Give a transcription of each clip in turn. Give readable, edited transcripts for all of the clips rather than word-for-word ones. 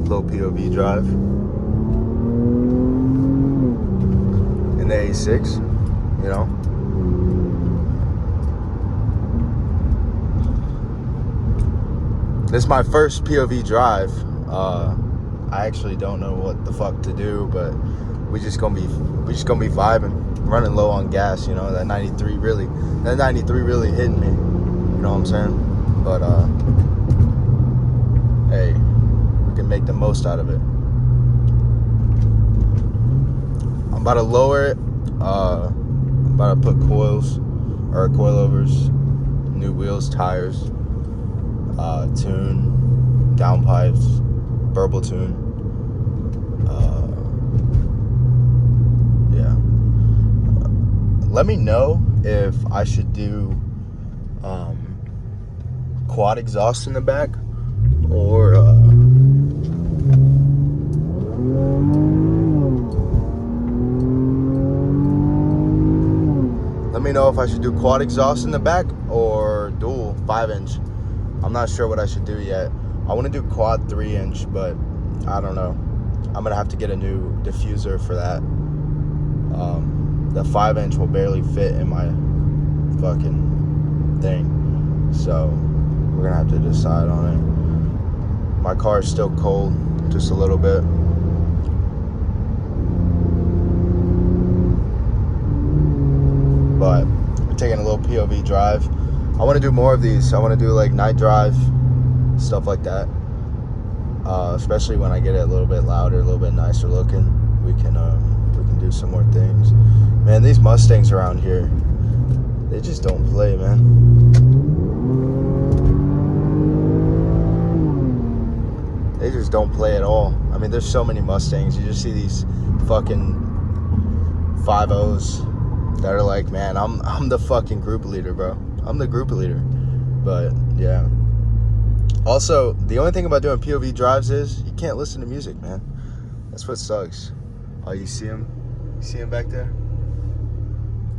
Little POV drive in the A6, you know. This is my first POV drive. I actually don't know what the fuck to do, but we just gonna be vibing, running low on gas, you know. That 93 really hitting me, you know what I'm saying? But hey, we can make the most out of it. I'm about to lower it. I'm about to put coilovers, new wheels, tires, tune, downpipes, verbal tune. Yeah. Let me know if I should do quad exhaust in the back, or let me know if I should do quad exhaust in the back or dual 5-inch. I'm not sure what I should do yet. I want to do quad 3-inch, but I don't know. I'm gonna have to get a new diffuser for that. The 5-inch will barely fit in my fucking thing, so we're gonna have to decide on it. My car is still cold, just a little bit. But we're taking a little POV drive. I want to do more of these. I want to do like night drive, stuff like that. Especially when I get it a little bit louder, a little bit nicer looking. We can do some more things. Man, these Mustangs around here, they just don't play, man. They just don't play at all. I mean, there's so many Mustangs. You just see these fucking 5.0s that are like, man, I'm the fucking group leader, bro. I'm the group leader. But yeah. Also, the only thing about doing POV drives is you can't listen to music, man. That's what sucks. Oh, you see him? You see him back there?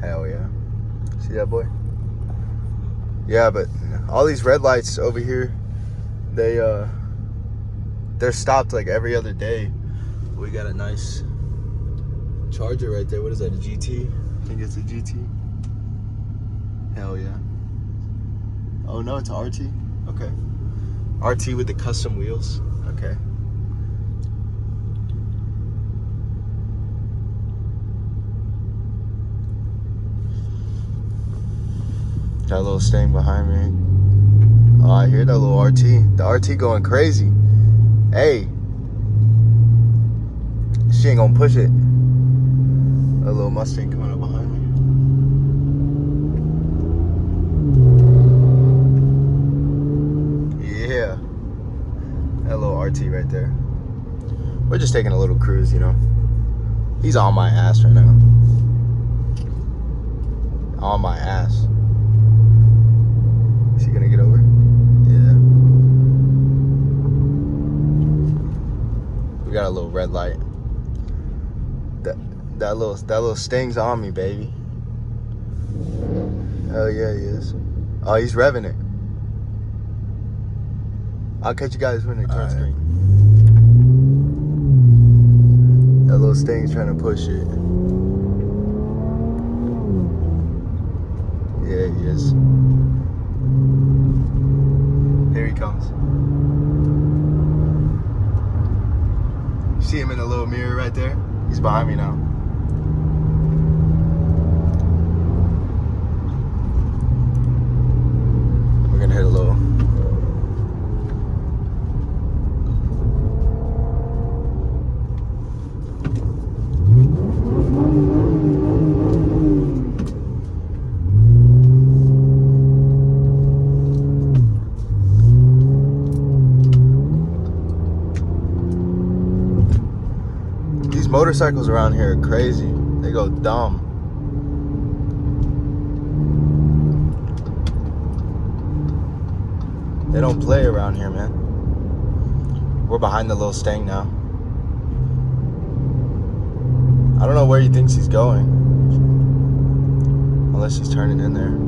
Hell yeah. See that boy? Yeah, but all these red lights over here, they're stopped like every other day. We got a nice Charger right there. What is that, a GT? I think it's a GT. Hell yeah. Oh no, it's a RT? Okay. RT with the custom wheels. Okay. Got a little stain behind me. Oh, I hear that little RT. The RT going crazy. Hey. She ain't gonna push it. A little Mustang coming up behind me. Yeah. That little RT right there. We're just taking a little cruise, you know. He's on my ass right now. On my ass. Is he gonna get over? Yeah. We got a little red light. That little Sting's on me, baby. Hell yeah, he is. Oh, he's revving it. I'll catch you guys when it turns green. That little Sting's trying to push it. Yeah, he is. Here he comes. You see him in the little mirror right there? He's behind me now. We're gonna hit a little. Motorcycles around here are crazy. They go dumb. They don't play around here, man. We're behind the little Stang now. I don't know where he thinks he's going. Unless he's turning in there.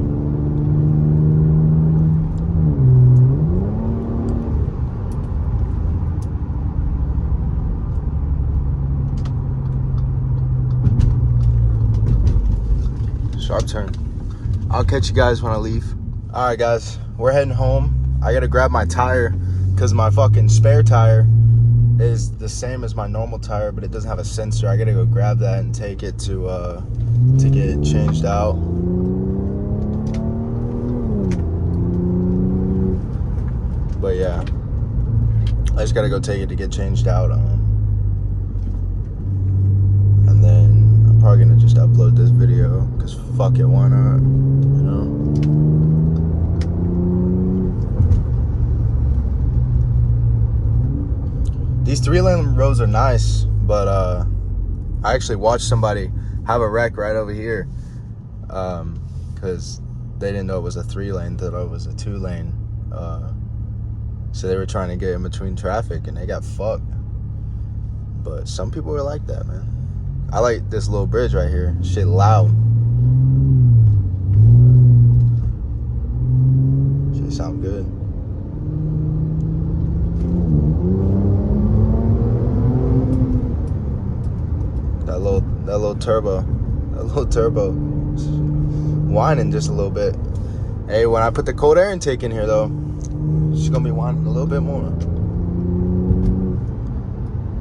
Sharp turn. I'll catch you guys when I leave. All right, guys, we're heading home. I gotta grab my tire because my fucking spare tire is the same as my normal tire, but it doesn't have a sensor. I gotta go grab that and take it to get it changed out. But yeah, I just gotta go take it to get changed out. And then I'm probably gonna just upload this video because fuck it, why not? You know. These 3-lane roads are nice, but I actually watched somebody have a wreck right over here because they didn't know it was a 3-lane, thought it was a 2-lane. So they were trying to get in between traffic and they got fucked. But some people are like that, man. I like this little bridge right here. Shit loud. Shit sound good. That little turbo whining just a little bit. Hey, when I put the cold air intake in here though, she's gonna be whining a little bit more.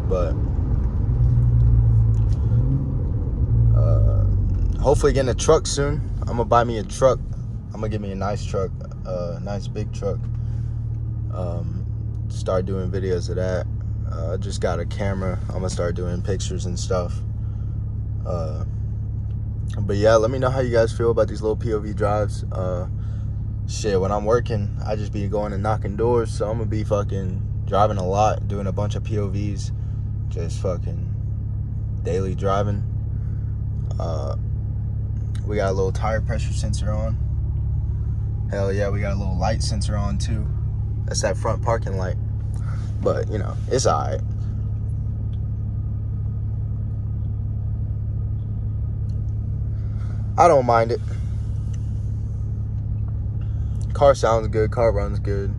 But hopefully getting a truck soon. I'm gonna buy me a truck. I'm gonna get me a nice truck, nice big truck. Start doing videos of that. I just got a camera. I'm gonna start doing pictures and stuff. But yeah, let me know how you guys feel about these little POV drives. Shit, when I'm working, I just be going and knocking doors, so I'm gonna be fucking driving a lot, doing a bunch of POVs, just fucking daily driving. We got a little tire pressure sensor on. Hell yeah, we got a little light sensor on too. That's that front parking light. But, you know, it's alright. I don't mind it. Car sounds good, car runs good.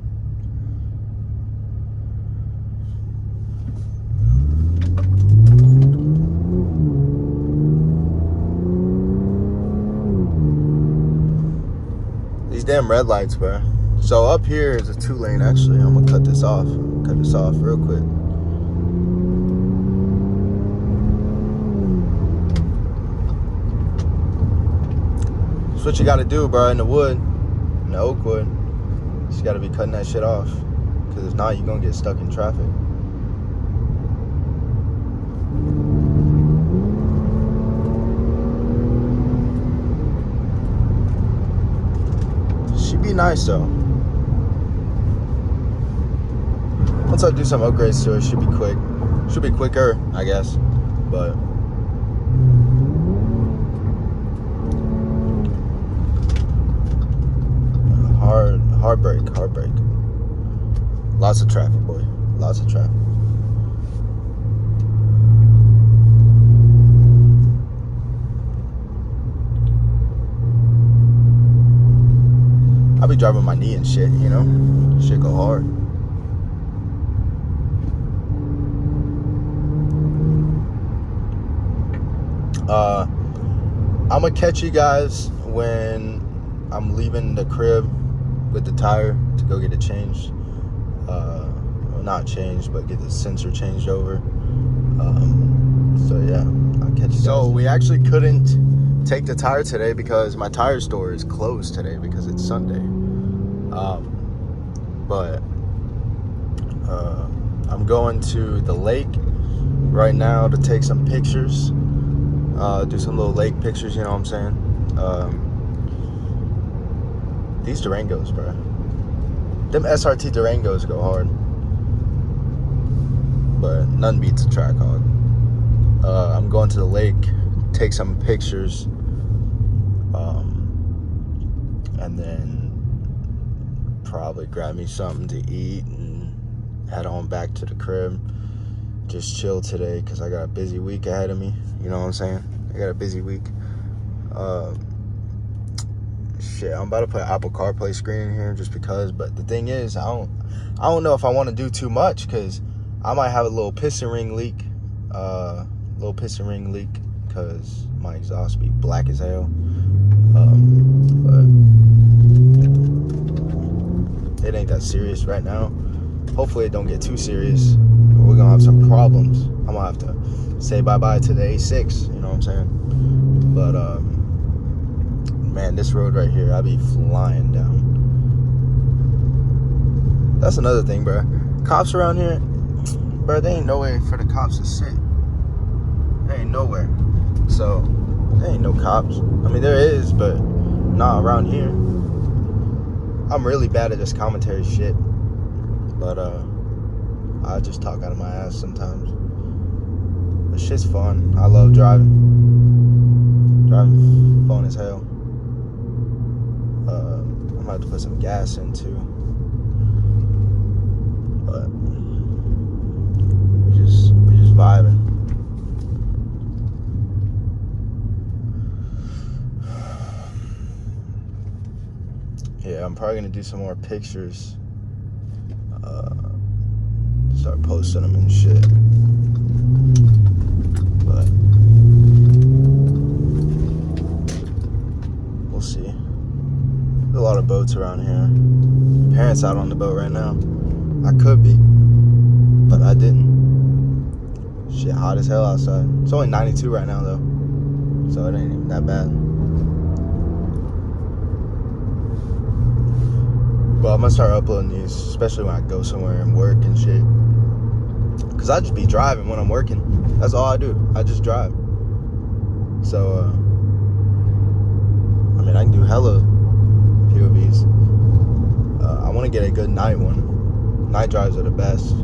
These damn red lights, bro. So up here is a 2-lane actually. I'm gonna cut this off. Cut this off real quick. That's what you gotta do, bro, in the wood. In the oak wood. You just gotta be cutting that shit off. Cause if not, you're gonna get stuck in traffic. Should be nice though. Once I do some upgrades to it, should be quick. Should be quicker, I guess. But hard brake. Lots of traffic, boy. Lots of traffic. I be driving my knee and shit, you know? Shit go hard. I'm gonna catch you guys when I'm leaving the crib with the tire to go get it changed. Well, not changed, but get the sensor changed over. So yeah, I'll catch you guys. So we actually couldn't take the tire today because my tire store is closed today because it's Sunday. But I'm going to the lake right now to take some pictures. Do some little lake pictures, you know what I'm saying? These Durangos, bro. Them SRT Durangos go hard. But none beats a Trackhawk. I'm going to the lake, take some pictures, and then probably grab me something to eat and head on back to the crib. Just chill today because I got a busy week ahead of me. You know what I'm saying? I got a busy week. Shit, I'm about to put Apple CarPlay screen in here just because. But the thing is, I don't know if I want to do too much because I might have a little piston ring leak. Because my exhaust be black as hell. But it ain't that serious right now. Hopefully it don't get too serious. We're gonna have some problems. I'm gonna have to say bye-bye to the A6, you know what I'm saying? But man, this road right here, I be flying down. That's another thing, bro. Cops around here, bro, there ain't nowhere for the cops to sit. There ain't nowhere. So there ain't no cops. I mean, there is, but not around here. I'm really bad at this commentary shit, but I just talk out of my ass sometimes. But shit's fun. I love driving. Driving fun as hell. I'm gonna have to put some gas in too. But we just vibing. Yeah, I'm probably gonna do some more pictures. Start posting them and shit. But we'll see. There's a lot of boats around here. Parents out on the boat right now. I could be, but I didn't. Shit, hot as hell outside. It's only 92 right now though, so it ain't even that bad. But I'm gonna start uploading these, especially when I go somewhere and work and shit. Cause I just be driving when I'm working. That's all I do. I just drive. So, I mean, I can do hella POVs. I want to get a good night one. Night drives are the best.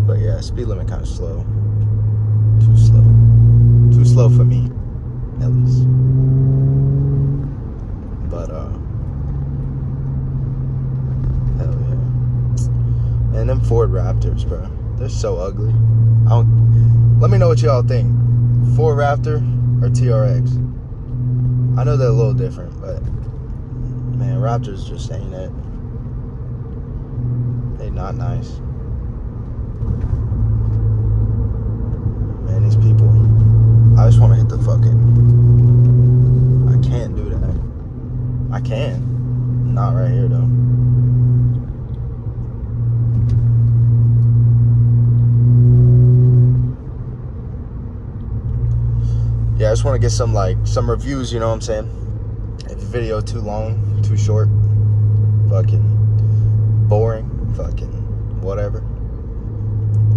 But yeah, speed limit kind of slow. Too slow. Too slow for me, at least. But hell yeah. And them Ford Raptors, bro, they're so ugly. Let me know what y'all think. Ford Raptor or TRX? I know they're a little different, but man, Raptors just ain't it. They not nice. Man, these people, I just want to hit the fucking, I can't do that. I can. Not right here though. Yeah, I just want to get some reviews, you know what I'm saying? If the video too long, too short, fucking boring, fucking whatever.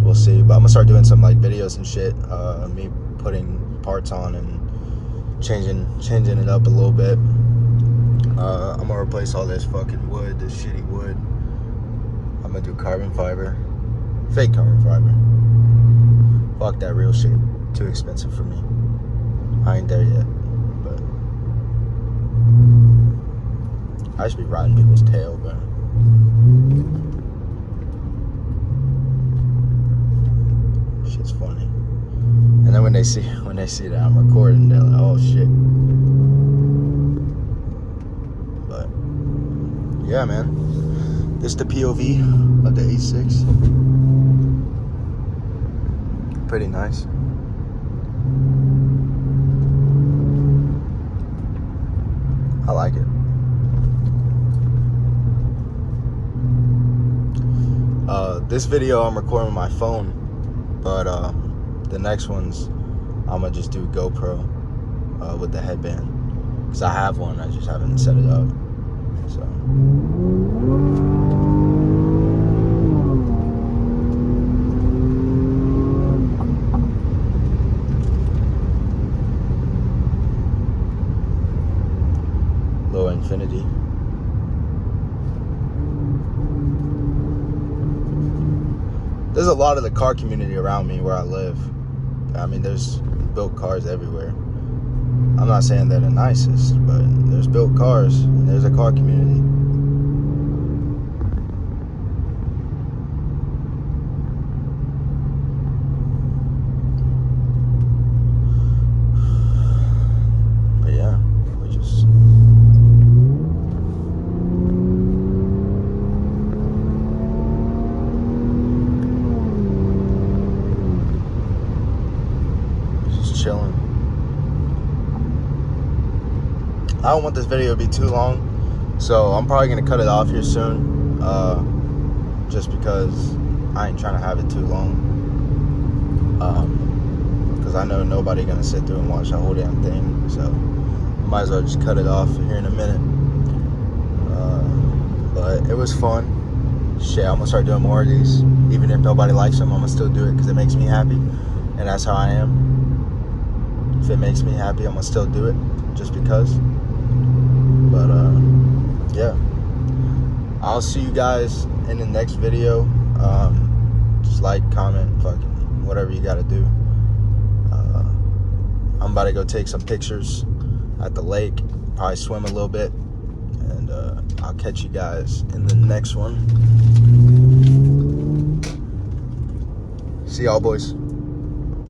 We'll see. But I'm gonna start doing some videos and shit. Me putting parts on and changing it up a little bit. I'm gonna replace all this fucking wood, this shitty wood. I'm gonna do carbon fiber. Fake carbon fiber. Fuck that real shit. Too expensive for me. I ain't there yet, but I should be riding people's tail, but shit's funny. And then when they see that I'm recording, they're like, oh shit. But yeah, man, this is the POV of the A6. Pretty nice. I like it. This video I'm recording with my phone, but the next ones I'm gonna just do GoPro with the headband, because I have one, I just haven't set it up. So low infinity. There's a lot of the car community around me where I live. I mean, there's built cars everywhere. I'm not saying they're the nicest, but there's built cars and there's a car community. But yeah, we just I don't want this video to be too long, so I'm probably gonna cut it off here soon, just because I ain't trying to have it too long, because I know nobody gonna sit through and watch the whole damn thing, so I might as well just cut it off here in a minute. But it was fun. Shit, I'm gonna start doing more of these. Even if nobody likes them, I'm gonna still do it because it makes me happy, and that's how I am. If it makes me happy, I'm gonna still do it just because. But yeah, I'll see you guys in the next video. Just like, comment, fucking whatever you gotta do. I'm about to go take some pictures at the lake, probably swim a little bit, and I'll catch you guys in the next one. See y'all, boys.